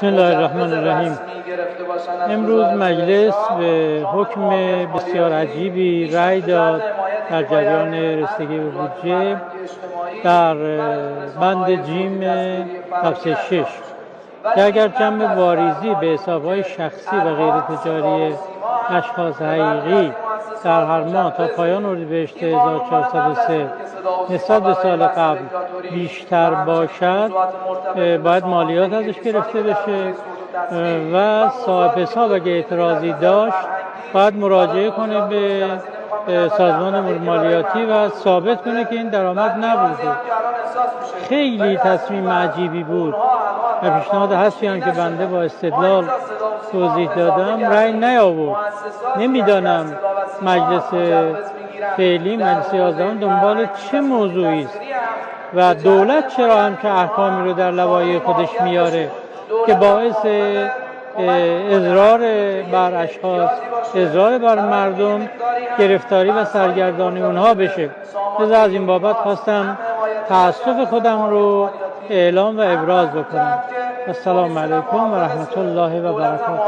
بسم الله الرحمن الرحیم. امروز مجلس به حکم بسیار عجیبی رأی داد در جریان رسیدگی به بودجه در بند جیم تفسیر 6 که اگر جمع واریزی به حسابهای شخصی و غیر تجاری اشخاص حقیقی در هر ماه تا پایان اردیبهشت 1403 نسبت به سال قبل بیشتر باشد، باید مالیات ازش گرفته بشه و صاحب حساب اگه اعتراضی داشت باید مراجعه کنه به سازمان امور مالیاتی و ثابت کنه که این درآمد نبوده. خیلی تصمیم عجیبی بود و پیشنهاد هستی هم که بنده با استدلال توضیح دادم رأی نیاورد. نمیدانم مجلس فعلی، مجلس 11 دنبال چه موضوعی است و دولت چرا هم که احکامی رو در لوایح خودش میاره که باعث اضرار بر اشخاص، اضرار بر مردم، گرفتاری و سرگردانی اونها بشه. لذا از این بابت خواستم تأسف خودم رو اعلام و ابراز بکنم. السلام علیکم و رحمت الله و برکاته.